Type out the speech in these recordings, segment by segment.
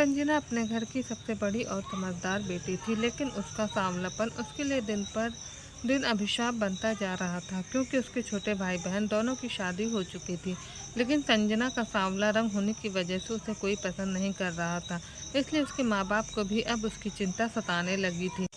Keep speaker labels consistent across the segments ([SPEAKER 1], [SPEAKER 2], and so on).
[SPEAKER 1] संजना अपने घर की सबसे बड़ी और समझदार बेटी थी, लेकिन उसका सांवलापन उसके लिए दिन पर दिन अभिशाप बनता जा रहा था, क्योंकि उसके छोटे भाई बहन दोनों की शादी हो चुकी थी। लेकिन संजना का सांवला रंग होने की वजह से उसे कोई पसंद नहीं कर रहा था, इसलिए उसके माँ बाप को भी अब उसकी चिंता सताने लगी थी।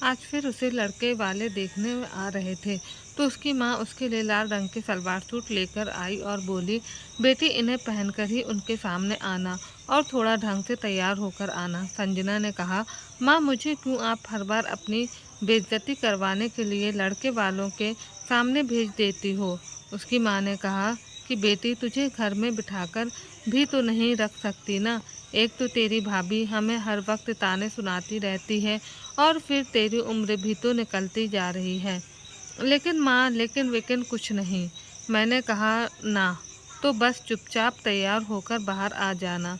[SPEAKER 1] आज फिर उसे लड़के वाले देखने आ रहे थे, तो उसकी माँ उसके लिए लाल रंग के सलवार सूट लेकर आई और बोली, बेटी इन्हें पहनकर ही उनके सामने आना और थोड़ा ढंग से तैयार होकर आना। संजना ने कहा, माँ मुझे क्यों आप हर बार अपनी बेइज्जती करवाने के लिए लड़के वालों के सामने भेज देती हो। उसकी माँ ने कहा कि बेटी तुझे घर में बिठाकर भी तो नहीं रख सकती ना। एक तो तेरी भाभी हमें हर वक्त ताने सुनाती रहती है और फिर तेरी उम्र भी तो निकलती जा रही है। लेकिन माँ, लेकिन वेकिन कुछ नहीं। मैंने कहा ना, तो बस चुपचाप तैयार होकर बाहर आ जाना।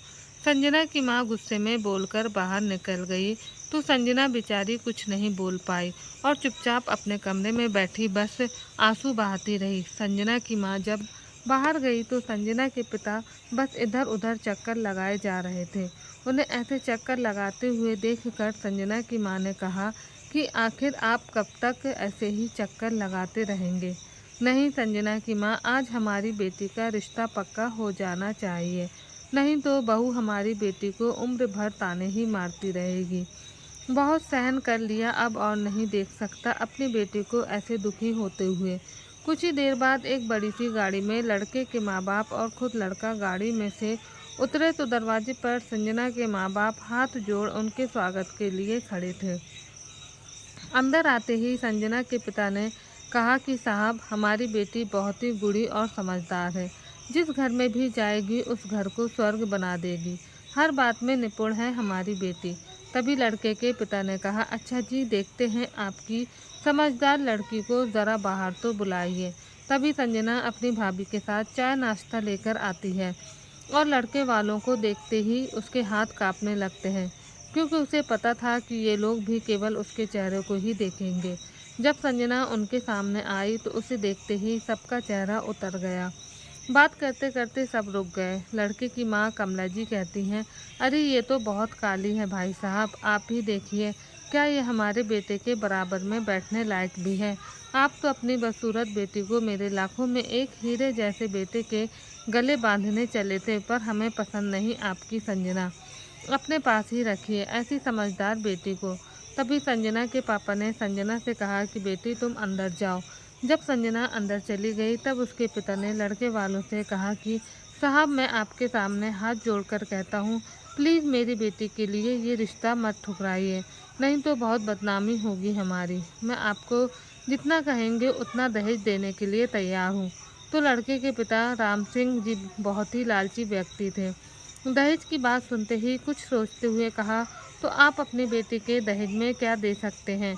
[SPEAKER 1] संजना की माँ गुस्से में बोलकर बाहर निकल गई, तो संजना बेचारी कुछ नहीं बोल पाई और चुपचाप अपने कमरे में बैठी बस आंसू बहाती रही। संजना की माँ जब बाहर गई तो संजना के पिता बस इधर उधर चक्कर लगाए जा रहे थे। उन्हें ऐसे चक्कर लगाते हुए देखकर संजना की माँ ने कहा कि आखिर आप कब तक ऐसे ही चक्कर लगाते रहेंगे। नहीं संजना की माँ, आज हमारी बेटी का रिश्ता पक्का हो जाना चाहिए, नहीं तो बहू हमारी बेटी को उम्र भर ताने ही मारती रहेगी। बहुत सहन कर लिया, अब और नहीं देख सकता अपनी बेटी को ऐसे दुखी होते हुए। कुछ ही देर बाद एक बड़ी सी गाड़ी में लड़के के माँ बाप और खुद लड़का गाड़ी में से उतरे, तो दरवाजे पर संजना के माँ बाप हाथ जोड़ उनके स्वागत के लिए खड़े थे। अंदर आते ही संजना के पिता ने कहा कि साहब, हमारी बेटी बहुत ही गुणी और समझदार है। जिस घर में भी जाएगी उस घर को स्वर्ग बना देगी। हर बात में निपुण है हमारी बेटी। तभी लड़के के पिता ने कहा, अच्छा जी, देखते हैं आपकी समझदार लड़की को, ज़रा बाहर तो बुलाइए। तभी संजना अपनी भाभी के साथ चाय नाश्ता लेकर आती है और लड़के वालों को देखते ही उसके हाथ कांपने लगते हैं, क्योंकि उसे पता था कि ये लोग भी केवल उसके चेहरे को ही देखेंगे। जब संजना उनके सामने आई तो उसे देखते ही सबका चेहरा उतर गया। बात करते करते सब रुक गए। लड़के की माँ कमला जी कहती हैं, अरे ये तो बहुत काली है भाई साहब, आप ही देखिए, क्या ये हमारे बेटे के बराबर में बैठने लायक भी है। आप तो अपनी बदसूरत बेटी को मेरे लाखों में एक हीरे जैसे बेटे के गले बांधने चले थे, पर हमें पसंद नहीं आपकी संजना। अपने पास ही रखिए ऐसी समझदार बेटी को। तभी संजना के पापा ने संजना से कहा कि बेटी तुम अंदर जाओ। जब संजना अंदर चली गई तब उसके पिता ने लड़के वालों से कहा कि साहब, मैं आपके सामने हाथ जोड़कर कहता हूँ, प्लीज़ मेरी बेटी के लिए ये रिश्ता मत ठुकराइए, नहीं तो बहुत बदनामी होगी हमारी। मैं आपको जितना कहेंगे उतना दहेज देने के लिए तैयार हूँ। तो लड़के के पिता राम सिंह जी बहुत ही लालची व्यक्ति थे। दहेज की बात सुनते ही कुछ सोचते हुए कहा, तो आप अपनी बेटी के दहेज में क्या दे सकते हैं।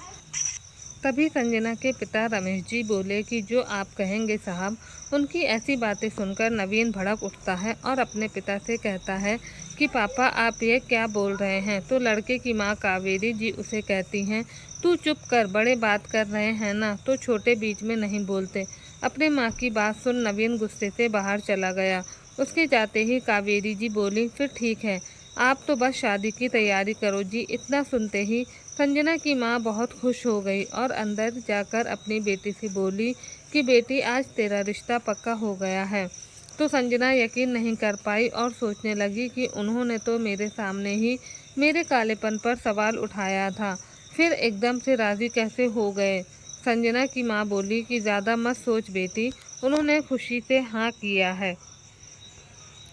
[SPEAKER 1] तभी संजना के पिता रमेश जी बोले कि जो आप कहेंगे साहब। उनकी ऐसी बातें सुनकर नवीन भड़क उठता है और अपने पिता से कहता है कि पापा, आप ये क्या बोल रहे हैं। तो लड़के की माँ कावेरी जी उसे कहती हैं, तू चुप कर, बड़े बात कर रहे हैं ना, तो छोटे बीच में नहीं बोलते। अपनी माँ की बात सुन नवीन गुस्से से बाहर चला गया। उसके जाते ही कावेरी जी बोली, फिर ठीक है, आप तो बस शादी की तैयारी करो जी। इतना सुनते ही संजना की माँ बहुत खुश हो गई और अंदर जाकर अपनी बेटी से बोली कि बेटी, आज तेरा रिश्ता पक्का हो गया है। तो संजना यकीन नहीं कर पाई और सोचने लगी कि उन्होंने तो मेरे सामने ही मेरे कालेपन पर सवाल उठाया था, फिर एकदम से राज़ी कैसे हो गए। संजना की माँ बोली कि ज़्यादा मत सोच बेटी, उन्होंने खुशी से हाँ किया है।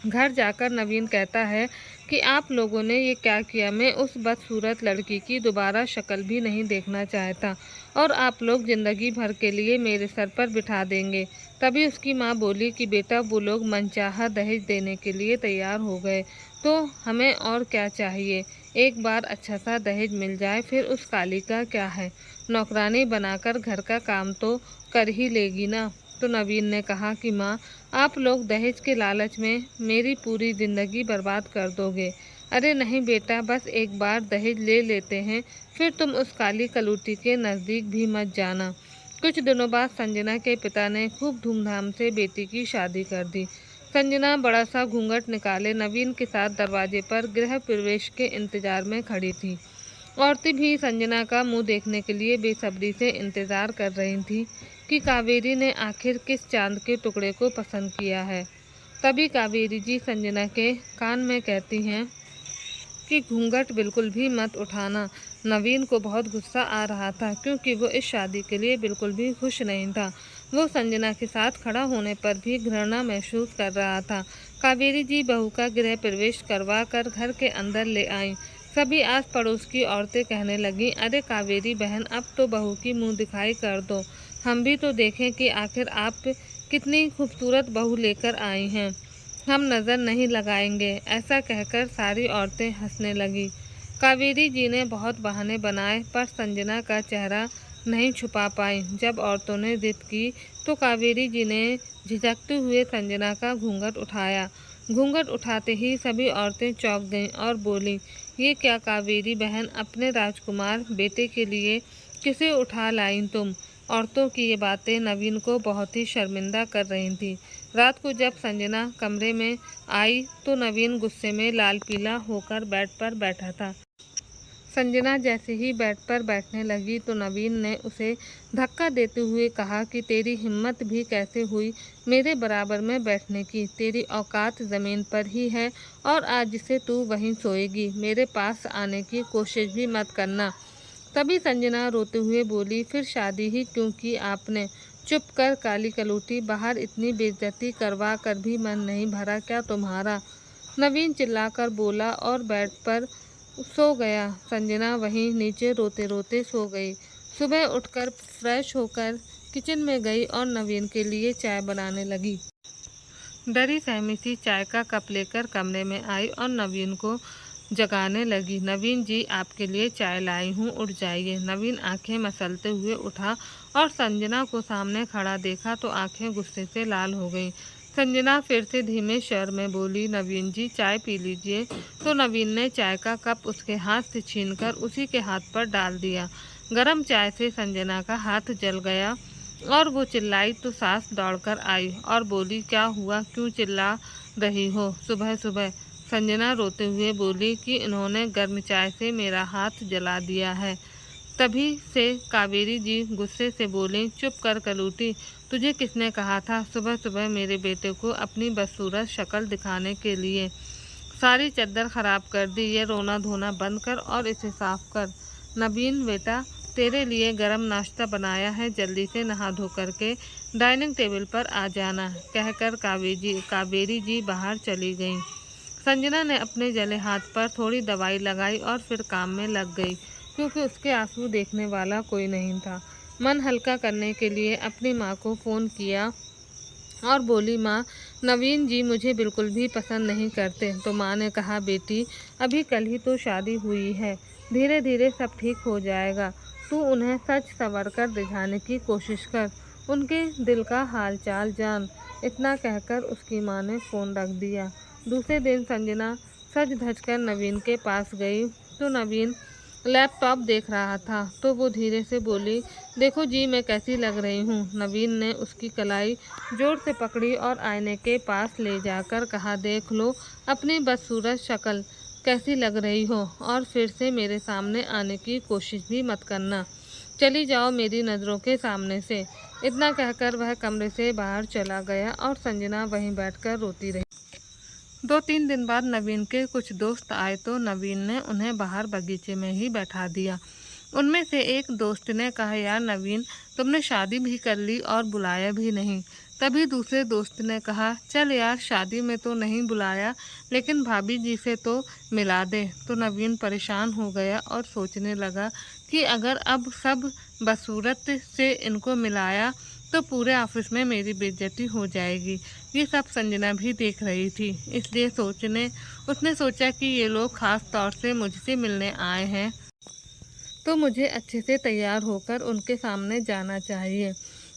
[SPEAKER 1] घर जाकर नवीन कहता है कि आप लोगों ने ये क्या किया। मैं उस बदसूरत लड़की की दोबारा शक्ल भी नहीं देखना चाहता और आप लोग ज़िंदगी भर के लिए मेरे सर पर बिठा देंगे। तभी उसकी माँ बोली कि बेटा, वो लोग मनचाहा दहेज देने के लिए तैयार हो गए, तो हमें और क्या चाहिए। एक बार अच्छा सा दहेज मिल जाए, फिर उस काली का क्या है, नौकरानी बनाकर घर का काम तो कर ही लेगी ना। तो नवीन ने कहा कि माँ, आप लोग दहेज के लालच में मेरी पूरी ज़िंदगी बर्बाद कर दोगे। अरे नहीं बेटा, बस एक बार दहेज ले लेते हैं, फिर तुम उस काली कलूटी के नज़दीक भी मत जाना। कुछ दिनों बाद संजना के पिता ने खूब धूमधाम से बेटी की शादी कर दी। संजना बड़ा सा घूंघट निकाले नवीन के साथ दरवाजे पर गृह प्रवेश के इंतजार में खड़ी थी। औरतें भी संजना का मुंह देखने के लिए बेसब्री से इंतजार कर रही थी कि कावेरी ने आखिर किस चांद के टुकड़े को पसंद किया है। तभी कावेरी जी संजना के कान में कहती हैं कि घूंघट बिल्कुल भी मत उठाना। नवीन को बहुत गुस्सा आ रहा था क्योंकि वो इस शादी के लिए बिल्कुल भी खुश नहीं था। वो संजना के साथ खड़ा होने पर भी घृणा महसूस कर रहा था। कावेरी जी बहू का गृह प्रवेश करवा कर घर के अंदर ले आईं। सभी आस पड़ोस की औरतें कहने लगीं, अरे कावेरी बहन, अब तो बहू की मुंह दिखाई कर दो, हम भी तो देखें कि आखिर आप कितनी खूबसूरत बहू लेकर आई हैं। हम नज़र नहीं लगाएंगे। ऐसा कहकर सारी औरतें हंसने लगीं। कावेरी जी ने बहुत बहाने बनाए पर संजना का चेहरा नहीं छुपा पाई। जब औरतों ने जिद की तो कावेरी जी ने झिझकते हुए संजना का घूंघट उठाया। घूंघट उठाते ही सभी औरतें चौंक गईं और बोलीं, ये क्या कावेरी बहन, अपने राजकुमार बेटे के लिए किसे उठा लाईं तुम? औरतों की ये बातें नवीन को बहुत ही शर्मिंदा कर रही थी। रात को जब संजना कमरे में आई तो नवीन गुस्से में लाल पीला होकर बेड पर बैठा था। संजना जैसे ही बेड पर बैठने लगी तो नवीन ने उसे धक्का देते हुए कहा कि तेरी हिम्मत भी कैसे हुई मेरे बराबर में बैठने की? तेरी औकात ज़मीन पर ही है और आज से तू वहीं सोएगी। मेरे पास आने की कोशिश भी मत करना। तभी संजना रोते हुए बोली, फिर शादी ही क्यों की आपने? चुप कर काली कलूटी, बाहर इतनी बेइज्जती करवा कर भी मन नहीं भरा क्या तुम्हारा? नवीन चिल्लाकर बोला और बेड पर सो गया। संजना वहीं नीचे रोते रोते सो गई। सुबह उठकर फ्रेश होकर किचन में गई और नवीन के लिए चाय बनाने लगी। डरी सहमी सी चाय का कप लेकर कमरे में आई और नवीन को जगाने लगी। नवीन जी, आपके लिए चाय लाई हूँ, उठ जाइए। नवीन आंखें मसलते हुए उठा और संजना को सामने खड़ा देखा तो आंखें गुस्से से लाल हो गईं। संजना फिर से धीमे स्वर में बोली, नवीन जी चाय पी लीजिए। तो नवीन ने चाय का कप उसके हाथ से छीनकर उसी के हाथ पर डाल दिया। गरम चाय से संजना का हाथ जल गया और वो चिल्लाई तो सास दौड़कर आई और बोली, क्या हुआ, क्यों चिल्ला रही हो सुबह सुबह? संजना रोते हुए बोली कि इन्होंने गर्म चाय से मेरा हाथ जला दिया है। तभी से कावेरी जी गुस्से से बोली, चुप कर कलूटी, तुझे किसने कहा था सुबह सुबह मेरे बेटे को अपनी बदसूरत शक्ल दिखाने के लिए? सारी चद्दर खराब कर दी। ये रोना धोना बंद कर और इसे साफ कर। नवीन बेटा, तेरे लिए गरम नाश्ता बनाया है, जल्दी से नहा धो करके डाइनिंग टेबल पर आ जाना, कहकर कावेरी जी बाहर चली गईं। संजना ने अपने जले हाथ पर थोड़ी दवाई लगाई और फिर काम में लग गई क्योंकि उसके आंसू देखने वाला कोई नहीं था। मन हल्का करने के लिए अपनी माँ को फ़ोन किया और बोली, माँ, नवीन जी मुझे बिल्कुल भी पसंद नहीं करते। तो माँ ने कहा, बेटी अभी कल ही तो शादी हुई है, धीरे धीरे सब ठीक हो जाएगा। तू उन्हें सच संवर कर दिखाने की कोशिश कर, उनके दिल का हाल चाल जान। इतना कहकर उसकी माँ ने फ़ोन रख दिया। दूसरे दिन संजना सज धज कर नवीन के पास गई तो नवीन लैपटॉप देख रहा था तो वो धीरे से बोली, देखो जी मैं कैसी लग रही हूँ। नवीन ने उसकी कलाई जोर से पकड़ी और आईने के पास ले जाकर कहा, देख लो अपनी बदसूरत शक्ल, कैसी लग रही हो, और फिर से मेरे सामने आने की कोशिश भी मत करना। चली जाओ मेरी नज़रों के सामने से। इतना कहकर वह कमरे से बाहर चला गया और संजना वहीं बैठकर रोती रही। 2-3 दिन बाद नवीन के कुछ दोस्त आए तो नवीन ने उन्हें बाहर बगीचे में ही बैठा दिया। उनमें से एक दोस्त ने कहा, यार नवीन, तुमने शादी भी कर ली और बुलाया भी नहीं। तभी दूसरे दोस्त ने कहा, चल यार, शादी में तो नहीं बुलाया लेकिन भाभी जी से तो मिला दे। तो नवीन परेशान हो गया और सोचने लगा कि अगर अब सब बदसूरत से इनको मिलाया तो पूरे ऑफिस में मेरी बेइज्जती हो जाएगी। ये सब संजना भी देख रही थी, इसलिए उसने सोचा कि ये लोग ख़ास तौर से मुझसे मिलने आए हैं तो मुझे अच्छे से तैयार होकर उनके सामने जाना चाहिए।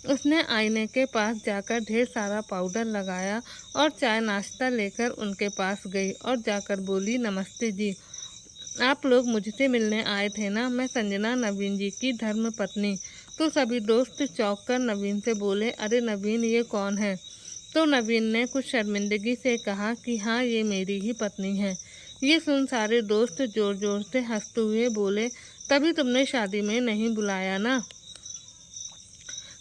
[SPEAKER 1] उसने आईने के पास जाकर ढेर सारा पाउडर लगाया और चाय नाश्ता लेकर उनके पास गई और जाकर बोली, नमस्ते जी, आप लोग मुझसे मिलने आए थे ना? मैं संजना, नवीन जी की धर्म पत्नी। तो सभी दोस्त चौंक कर नवीन से बोले, अरे नवीन, ये कौन है? तो नवीन ने कुछ शर्मिंदगी से कहा कि हाँ, ये मेरी ही पत्नी है। ये सुन सारे दोस्त जोर जोर से हंसते हुए बोले, तभी तुमने शादी में नहीं बुलाया ना,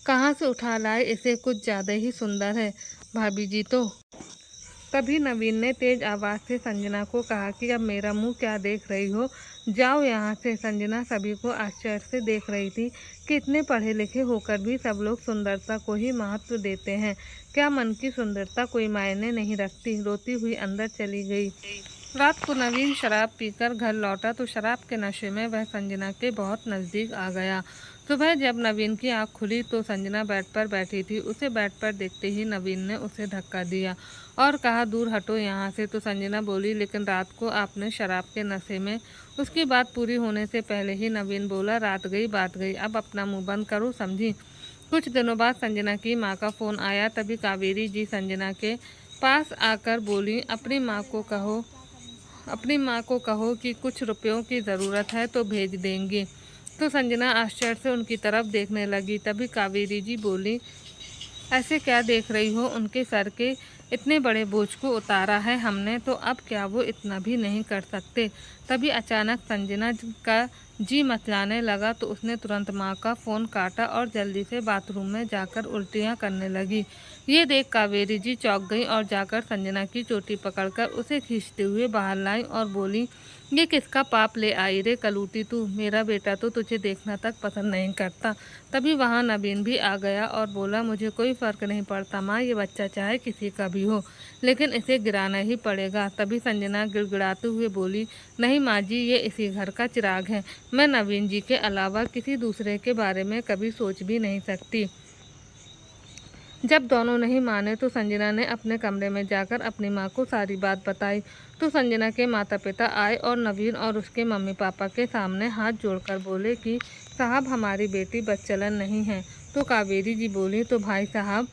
[SPEAKER 1] कहाँ से उठा लाए इसे, कुछ ज़्यादा ही सुंदर है भाभी जी तो। तभी नवीन ने तेज आवाज़ से संजना को कहा कि अब मेरा मुंह क्या देख रही हो, जाओ यहाँ से। संजना सभी को आश्चर्य से देख रही थी कि इतने पढ़े लिखे होकर भी सब लोग सुंदरता को ही महत्व देते हैं। क्या मन की सुंदरता कोई मायने नहीं रखती। रोती हुई अंदर चली गई। रात को नवीन शराब पीकर घर लौटा तो शराब के नशे में वह संजना के बहुत नज़दीक आ गया। सुबह जब नवीन की आंख खुली तो संजना बेड पर बैठी थी। उसे बेड पर देखते ही नवीन ने उसे धक्का दिया और कहा, दूर हटो यहाँ से। तो संजना बोली, लेकिन रात को आपने शराब के नशे में। उसकी बात पूरी होने से पहले ही नवीन बोला, रात गई बात गई, अब अपना मुंह बंद करो, समझी। कुछ दिनों बाद संजना की माँ का फ़ोन आया। तभी कावेरी जी संजना के पास आकर बोली, अपनी माँ को कहो कि कुछ रुपयों की ज़रूरत है तो भेज देंगी। तो संजना आश्चर्य से उनकी तरफ देखने लगी। तभी कावेरी जी बोली, ऐसे क्या देख रही हो, उनके सर के इतने बड़े बोझ को उतारा है हमने, तो अब क्या वो इतना भी नहीं कर सकते। तभी अचानक संजना का जी मचलाने लगा तो उसने तुरंत माँ का फ़ोन काटा और जल्दी से बाथरूम में जाकर उल्टियाँ करने लगी। ये देख कावेरी जी चौंक गई और जाकर संजना की चोटी पकड़कर उसे खींचते हुए बाहर लाई और बोली, ये किसका पाप ले आई रे कलूटी तू, मेरा बेटा तो तुझे देखना तक पसंद नहीं करता। तभी वहाँ नवीन भी आ गया और बोला, मुझे कोई फ़र्क नहीं पड़ता माँ, ये बच्चा चाहे किसी का भी हो, लेकिन इसे गिराना ही पड़ेगा। तभी संजना गिड़गिड़ाते हुए बोली, नहीं माँ जी, ये इसी घर का चिराग है, मैं नवीन जी के अलावा किसी दूसरे के बारे में कभी सोच भी नहीं सकती। जब दोनों नहीं माने तो संजना ने अपने कमरे में जाकर अपनी माँ को सारी बात बताई। तो संजना के माता पिता आए और नवीन और उसके मम्मी पापा के सामने हाथ जोड़कर बोले कि साहब, हमारी बेटी बदचलन नहीं है। तो कावेरी जी बोली, तो भाई साहब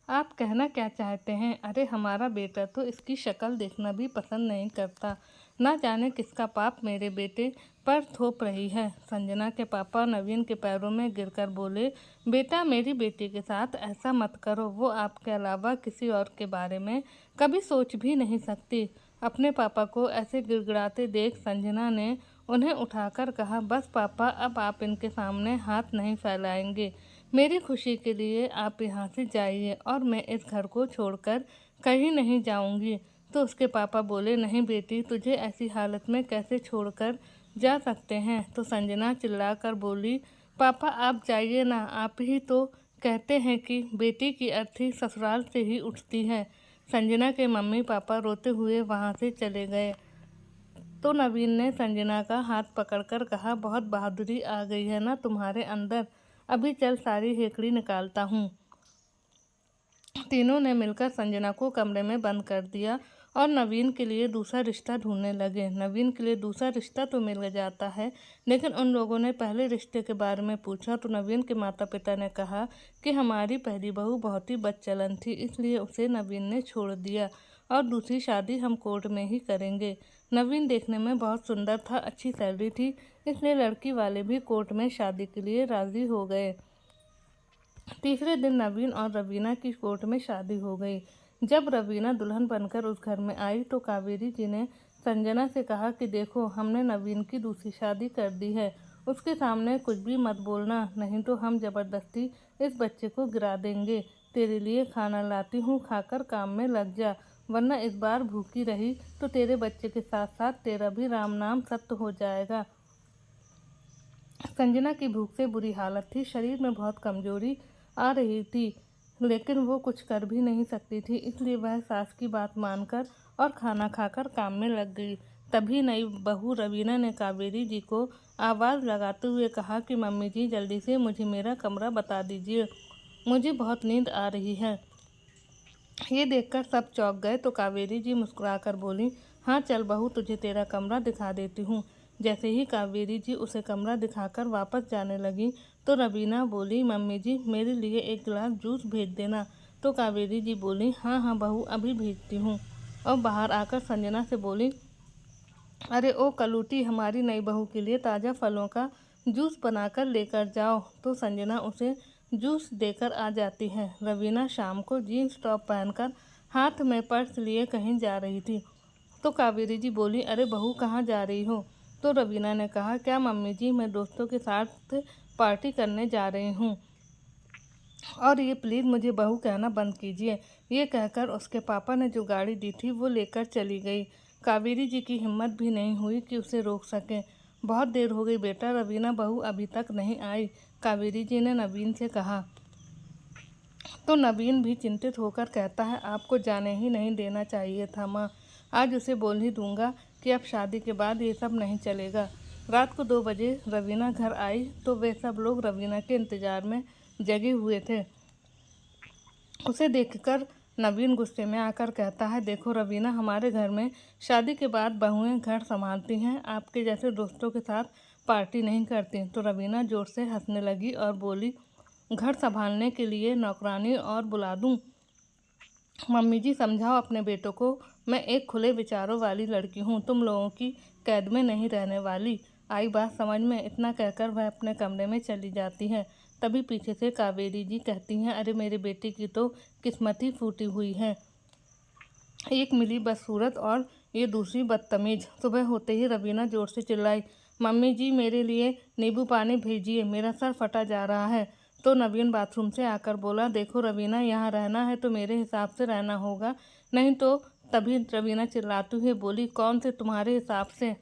[SPEAKER 1] आप कहना क्या चाहते हैं। अरे हमारा बेटा तो इसकी शक्ल देखना भी पसंद नहीं करता, ना जाने किसका पाप मेरे बेटे पर थोप रही है। संजना के पापा नवीन के पैरों में गिरकर बोले, बेटा मेरी बेटी के साथ ऐसा मत करो, वो आपके अलावा किसी और के बारे में कभी सोच भी नहीं सकती। अपने पापा को ऐसे गिड़गिड़ाते देख संजना ने उन्हें उठाकर कहा, बस पापा, अब आप इनके सामने हाथ नहीं फैलाएंगे। मेरी खुशी के लिए आप यहाँ से जाइए और मैं इस घर को छोड़कर कहीं नहीं जाऊँगी। तो उसके पापा बोले, नहीं बेटी, तुझे ऐसी हालत में कैसे छोड़कर जा सकते हैं। तो संजना चिल्लाकर बोली, पापा आप जाइए ना, आप ही तो कहते हैं कि बेटी की अर्थी ससुराल से ही उठती है। संजना के मम्मी पापा रोते हुए वहाँ से चले गए। तो नवीन ने संजना का हाथ पकड़कर कहा, बहुत बहादुरी आ गई है ना तुम्हारे अंदर, अभी चल सारी हेकड़ी निकालता हूँ। तीनों ने मिलकर संजना को कमरे में बंद कर दिया और नवीन के लिए दूसरा रिश्ता ढूंढने लगे। नवीन के लिए दूसरा रिश्ता तो मिल जाता है, लेकिन उन लोगों ने पहले रिश्ते के बारे में पूछा तो नवीन के माता पिता ने कहा कि हमारी पहली बहू बहुत ही बदचलन थी, इसलिए उसे नवीन ने छोड़ दिया और दूसरी शादी हम कोर्ट में ही करेंगे। नवीन देखने में बहुत सुंदर था, अच्छी सैलरी थी, इसलिए लड़की वाले भी कोर्ट में शादी के लिए राज़ी हो गए। तीसरे दिन नवीन और रवीना की कोर्ट में शादी हो गई। जब रवीना दुल्हन बनकर उस घर में आई तो कावेरी जी ने संजना से कहा कि देखो, हमने नवीन की दूसरी शादी कर दी है, उसके सामने कुछ भी मत बोलना, नहीं तो हम ज़बरदस्ती इस बच्चे को गिरा देंगे। तेरे लिए खाना लाती हूँ, खाकर काम में लग जा, वरना इस बार भूखी रही तो तेरे बच्चे के साथ साथ तेरा भी राम नाम सत्य हो जाएगा। संजना की भूख से बुरी हालत थी, शरीर में बहुत कमजोरी आ रही थी, लेकिन वो कुछ कर भी नहीं सकती थी, इसलिए वह सास की बात मानकर और खाना खाकर काम में लग गई। तभी नई बहू रवीना ने कावेरी जी को आवाज़ लगाते हुए कहा कि मम्मी जी, जल्दी से मुझे मेरा कमरा बता दीजिए, मुझे बहुत नींद आ रही है। ये देखकर सब चौंक गए तो कावेरी जी मुस्कुराकर बोली, हाँ चल बहू, तुझे तेरा कमरा दिखा देती हूँ। जैसे ही कावेरी जी उसे कमरा दिखाकर वापस जाने लगी तो रवीना बोली, मम्मी जी मेरे लिए एक गिलास जूस भेज देना। तो कावेरी जी बोली, हाँ हाँ बहू, अभी भेजती हूँ। और बाहर आकर संजना से बोली, अरे ओ कलूटी, हमारी नई बहू के लिए ताज़ा फलों का जूस बनाकर लेकर जाओ। तो संजना उसे जूस देकर आ जाती है। रवीना शाम को जीन्स टॉप पहनकर हाथ में पर्स लिए कहीं जा रही थी तो कावेरी जी बोली, अरे बहू कहाँ जा रही हो? तो रवीना ने कहा, क्या मम्मी जी, मैं दोस्तों के साथ पार्टी करने जा रही हूँ और ये प्लीज़ मुझे बहू कहना बंद कीजिए। ये कहकर उसके पापा ने जो गाड़ी दी थी वो लेकर चली गई। कावेरी जी की हिम्मत भी नहीं हुई कि उसे रोक सके। बहुत देर हो गई बेटा, रवीना बहू अभी तक नहीं आई, कावेरी जी ने नवीन से कहा। तो नवीन भी चिंतित होकर कहता है, आपको जाने ही नहीं देना चाहिए था माँ। आज उसे बोल ही दूंगा कि अब शादी के बाद ये सब नहीं चलेगा। रात को 2 बजे रवीना घर आई तो वे सब लोग रवीना के इंतज़ार में जगे हुए थे। उसे देखकर नवीन गुस्से में आकर कहता है, देखो रवीना, हमारे घर में शादी के बाद बहुएं घर संभालती हैं, आपके जैसे दोस्तों के साथ पार्टी नहीं करती। तो रवीना जोर से हंसने लगी और बोली, घर संभालने के लिए नौकरानी और बुला दूं? मम्मी जी समझाओ अपने बेटों को, मैं एक खुले विचारों वाली लड़की हूँ, तुम लोगों की कैद में नहीं रहने वाली। आई बात समझ में? इतना कहकर वह अपने कमरे में चली जाती है। तभी पीछे से कावेरी जी कहती हैं, अरे मेरे बेटे की तो किस्मत ही फूटी हुई है, एक मिली बदसूरत और ये दूसरी बदतमीज। सुबह होते ही रवीना जोर से चिल्लाई, मम्मी जी मेरे लिए नींबू पानी भेजिए, मेरा सर फटा जा रहा है। तो नवीन बाथरूम से आकर बोला, देखो रवीना, यहाँ रहना है तो मेरे हिसाब से रहना होगा, नहीं तो। तभी रवीना चिल्लाती हुई बोली, कौन से तुम्हारे हिसाब से?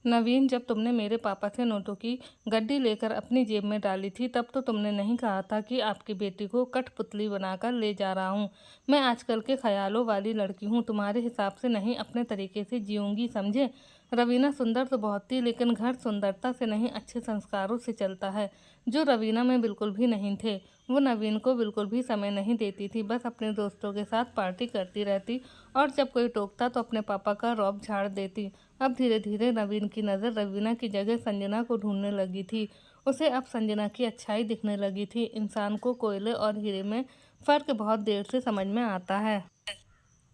[SPEAKER 1] नवीन, जब तुमने मेरे पापा से नोटों की गड्डी लेकर अपनी जेब में डाली थी तब तो तुमने नहीं कहा था कि आपकी बेटी को कठपुतली बनाकर ले जा रहा हूँ। मैं आजकल के ख्यालों वाली लड़की हूँ, तुम्हारे हिसाब से नहीं, अपने तरीके से जीऊँगी, समझे? रवीना सुंदर तो बहुत थी, लेकिन घर सुंदरता से नहीं अच्छे संस्कारों से चलता है, जो रवीना में बिल्कुल भी नहीं थे। वो नवीन को बिल्कुल भी समय नहीं देती थी, बस अपने दोस्तों के साथ पार्टी करती रहती और जब कोई टोकता तो अपने पापा का रौब झाड़ देती। अब धीरे धीरे नवीन की नज़र रवीना की जगह संजना को ढूंढने लगी थी। उसे अब संजना की अच्छाई दिखने लगी थी। इंसान को कोयले और हीरे में फ़र्क बहुत देर से समझ में आता है।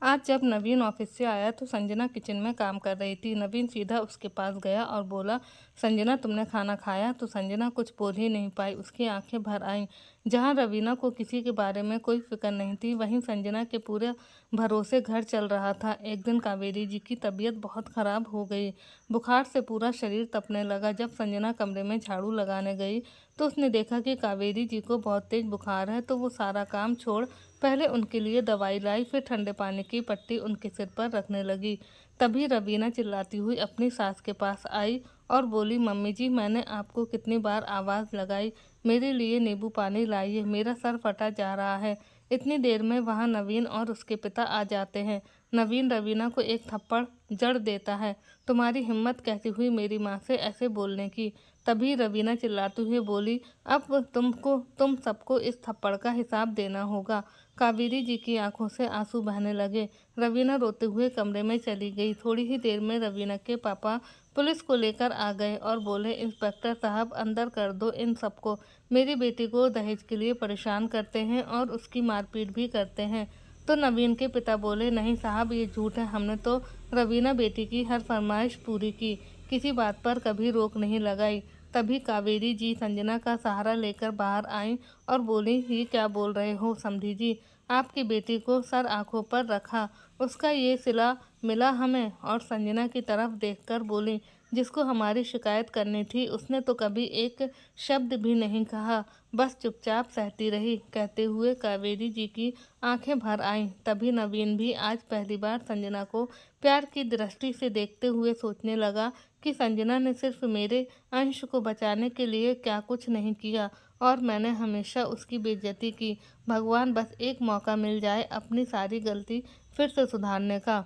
[SPEAKER 1] आज जब नवीन ऑफिस से आया तो संजना किचन में काम कर रही थी। नवीन सीधा उसके पास गया और बोला, संजना तुमने खाना खाया? तो संजना कुछ बोल ही नहीं पाई, उसकी आंखें भर आईं। जहां रवीना को किसी के बारे में कोई फिक्र नहीं थी, वहीं संजना के पूरे भरोसे घर चल रहा था। एक दिन कावेरी जी की तबीयत बहुत ख़राब हो गई, बुखार से पूरा शरीर तपने लगा। जब संजना कमरे में झाड़ू लगाने गई तो उसने देखा कि कावेरी जी को बहुत तेज़ बुखार है, तो वो सारा काम छोड़ पहले उनके लिए दवाई लाई, फिर ठंडे पानी की पट्टी उनके सिर पर रखने लगी। तभी रवीना चिल्लाती हुई अपनी सास के पास आई और बोली, मम्मी जी मैंने आपको कितनी बार आवाज़ लगाई, मेरे लिए नींबू पानी लाइए, मेरा सर फटा जा रहा है। इतनी देर में वहाँ नवीन और उसके पिता आ जाते हैं। नवीन रवीना को एक थप्पड़ जड़ देता है, तुम्हारी हिम्मत कैसी हुई मेरी माँ से ऐसे बोलने की? तभी रवीना चिल्लाते हुए बोली, अब तुम सबको इस थप्पड़ का हिसाब देना होगा। कावेरी जी की आंखों से आंसू बहने लगे। रवीना रोते हुए कमरे में चली गई। थोड़ी ही देर में रवीना के पापा पुलिस को लेकर आ गए और बोले, इंस्पेक्टर साहब अंदर कर दो इन सबको, मेरी बेटी को दहेज के लिए परेशान करते हैं और उसकी मारपीट भी करते हैं। तो नवीन के पिता बोले, नहीं साहब ये झूठ है, हमने तो रवीना बेटी की हर फरमाइश पूरी की, किसी बात पर कभी रोक नहीं लगाई। तभी कावेरी जी संजना का सहारा लेकर बाहर आईं और बोली, ये क्या बोल रहे हो समधी जी, आपकी बेटी को सर आंखों पर रखा, उसका ये सिला मिला हमें? और संजना की तरफ देखकर बोली, जिसको हमारी शिकायत करनी थी उसने तो कभी एक शब्द भी नहीं कहा, बस चुपचाप सहती रही। कहते हुए कावेरी जी की आंखें भर आईं। तभी नवीन भी आज पहली बार संजना को प्यार की दृष्टि से देखते हुए सोचने लगा कि संजना ने सिर्फ मेरे अंश को बचाने के लिए क्या कुछ नहीं किया और मैंने हमेशा उसकी बेइज्जती की। भगवान बस एक मौका मिल जाए अपनी सारी गलती फिर से सुधारने का।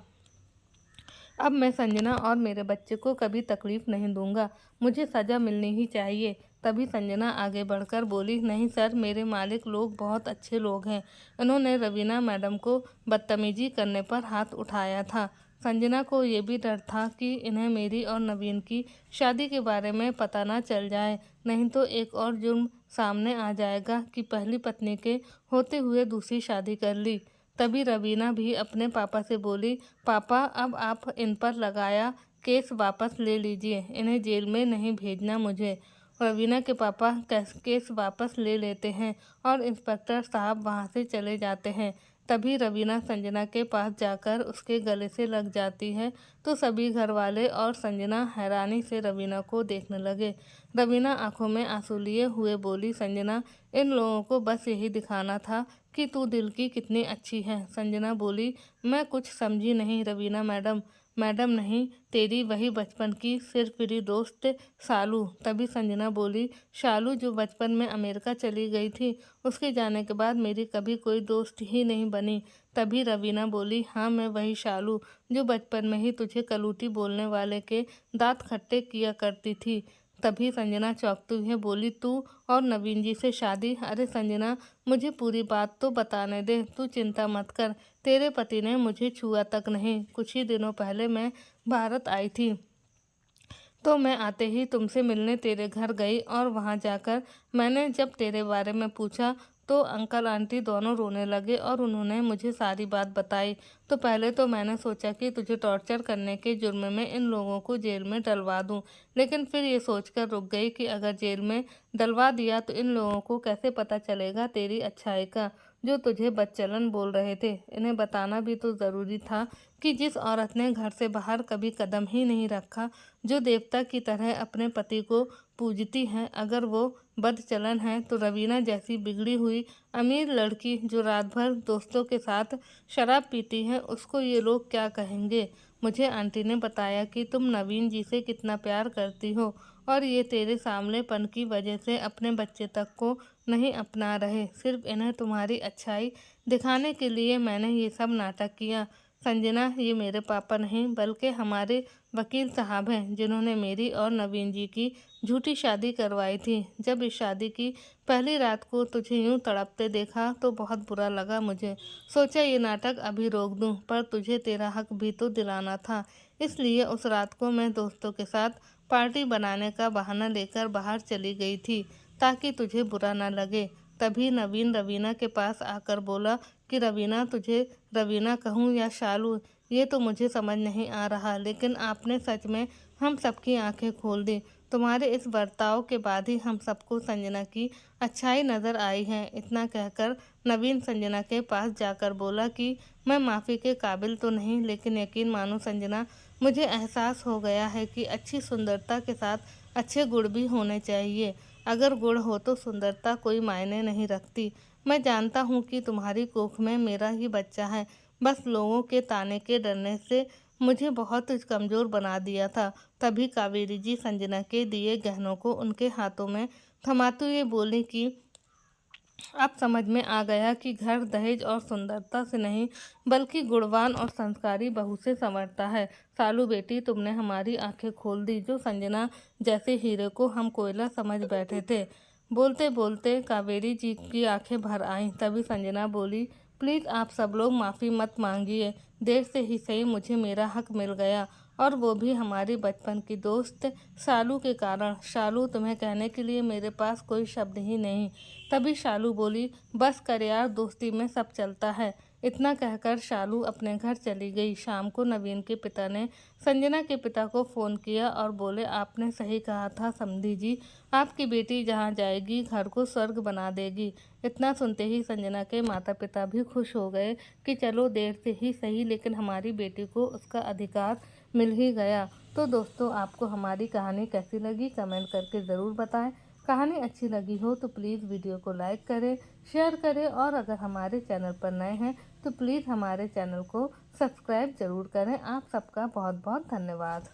[SPEAKER 1] अब मैं संजना और मेरे बच्चे को कभी तकलीफ़ नहीं दूंगा, मुझे सज़ा मिलनी ही चाहिए। तभी संजना आगे बढ़कर बोली, नहीं सर, मेरे मालिक लोग बहुत अच्छे लोग हैं, इन्होंने रवीना मैडम को बदतमीजी करने पर हाथ उठाया था। संजना को ये भी डर था कि इन्हें मेरी और नवीन की शादी के बारे में पता ना चल जाए, नहीं तो एक और जुर्म सामने आ जाएगा कि पहली पत्नी के होते हुए दूसरी शादी कर ली। तभी रवीना भी अपने पापा से बोली, पापा अब आप इन पर लगाया केस वापस ले लीजिए, इन्हें जेल में नहीं भेजना मुझे। रवीना के पापा केस वापस ले लेते हैं और इंस्पेक्टर साहब वहाँ से चले जाते हैं। तभी रवीना संजना के पास जाकर उसके गले से लग जाती है तो सभी घर वाले और संजना हैरानी से रवीना को देखने लगे। रवीना आंखों में आंसू लिए हुए बोली, संजना, इन लोगों को बस यही दिखाना था कि तू दिल की कितनी अच्छी है। संजना बोली, मैं कुछ समझी नहीं रवीना मैडम। मैडम नहीं, तेरी वही बचपन की सिरफिरी दोस्त शालू। तभी संजना बोली, शालू जो बचपन में अमेरिका चली गई थी, उसके जाने के बाद मेरी कभी कोई दोस्त ही नहीं बनी। तभी रवीना बोली, हाँ मैं वही शालू जो बचपन में ही तुझे कलूटी बोलने वाले के दांत खट्टे किया करती थी। तभी संजना चौंकती हुई बोली, तू और नवीन जी से शादी? अरे संजना, मुझे पूरी बात तो बताने दे, तू चिंता मत कर। तेरे पति ने मुझे छुआ तक नहीं। कुछ ही दिनों पहले मैं भारत आई थी तो मैं आते ही तुमसे मिलने तेरे घर गई और वहाँ जाकर मैंने जब तेरे बारे में पूछा तो अंकल आंटी दोनों रोने लगे और उन्होंने मुझे सारी बात बताई। तो पहले तो मैंने सोचा कि तुझे टॉर्चर करने के जुर्म में इन लोगों को जेल में डलवा दूं, लेकिन फिर ये सोचकर रुक गई कि अगर जेल में डलवा दिया तो इन लोगों को कैसे पता चलेगा तेरी अच्छाई का, जो तुझे बदचलन बोल रहे थे। इन्हें बताना भी तो ज़रूरी था कि जिस औरत ने घर से बाहर कभी कदम ही नहीं रखा, जो देवता की तरह अपने पति को पूजती है, अगर वो बदचलन है तो रवीना जैसी बिगड़ी हुई अमीर लड़की जो रात भर दोस्तों के साथ शराब पीती है, उसको ये लोग क्या कहेंगे। मुझे आंटी ने बताया कि तुम नवीन जी से कितना प्यार करती हो और ये तेरे सामनेपन की वजह से अपने बच्चे तक को नहीं अपना रहे। सिर्फ इन्हें तुम्हारी अच्छाई दिखाने के लिए मैंने ये सब नाटक किया। संजना, ये मेरे पापा नहीं बल्कि हमारे वकील साहब हैं, जिन्होंने मेरी और नवीन जी की झूठी शादी करवाई थी। जब इस शादी की पहली रात को तुझे यूं तड़पते देखा तो बहुत बुरा लगा मुझे। सोचा ये नाटक अभी रोक दूं, पर तुझे तेरा हक भी तो दिलाना था। इसलिए उस रात को मैं दोस्तों के साथ पार्टी बनाने का बहाना लेकर बाहर चली गई थी ताकि तुझे बुरा न लगे। तभी नवीन रवीना के पास आकर बोला कि रवीना, तुझे रवीना कहूँ या शालू ये तो मुझे समझ नहीं आ रहा, लेकिन आपने सच में हम सबकी आंखें खोल दी। तुम्हारे इस बर्ताव के बाद ही हम सबको संजना की अच्छाई नज़र आई है। इतना कहकर नवीन संजना के पास जाकर बोला कि मैं माफ़ी के काबिल तो नहीं, लेकिन यकीन मानो संजना, मुझे एहसास हो गया है कि अच्छी सुंदरता के साथ अच्छे गुण भी होने चाहिए। अगर गुण हो तो सुंदरता कोई मायने नहीं रखती। मैं जानता हूँ कि तुम्हारी कोख में मेरा ही बच्चा है, बस लोगों के ताने के डरने से मुझे बहुत कमज़ोर बना दिया था। तभी कावेरी जी संजना के दिए गहनों को उनके हाथों में थमाते हुए बोली कि अब समझ में आ गया कि घर दहेज और सुंदरता से नहीं बल्कि गुणवान और संस्कारी बहू से संवरता है। सालू बेटी, तुमने हमारी आंखें खोल दी। जो संजना जैसे हीरे को हम कोयला समझ बैठे थे। बोलते बोलते कावेरी जी की आंखें भर आईं। तभी संजना बोली, प्लीज़ आप सब लोग माफ़ी मत मांगिए, देर से ही सही मुझे मेरा हक मिल गया, और वो भी हमारी बचपन की दोस्त शालू के कारण। शालू, तुम्हें कहने के लिए मेरे पास कोई शब्द ही नहीं। तभी शालू बोली, बस कर यार, दोस्ती में सब चलता है। इतना कहकर शालू अपने घर चली गई। शाम को नवीन के पिता ने संजना के पिता को फ़ोन किया और बोले, आपने सही कहा था समधी जी, आपकी बेटी जहाँ जाएगी घर को स्वर्ग बना देगी। इतना सुनते ही संजना के माता पिता भी खुश हो गए कि चलो देर से ही सही, लेकिन हमारी बेटी को उसका अधिकार मिल ही गया। तो दोस्तों, आपको हमारी कहानी कैसी लगी कमेंट करके ज़रूर बताएं। कहानी अच्छी लगी हो तो प्लीज़ वीडियो को लाइक करें, शेयर करें, और अगर हमारे चैनल पर नए हैं तो प्लीज़ हमारे चैनल को सब्सक्राइब ज़रूर करें। आप सबका बहुत बहुत धन्यवाद।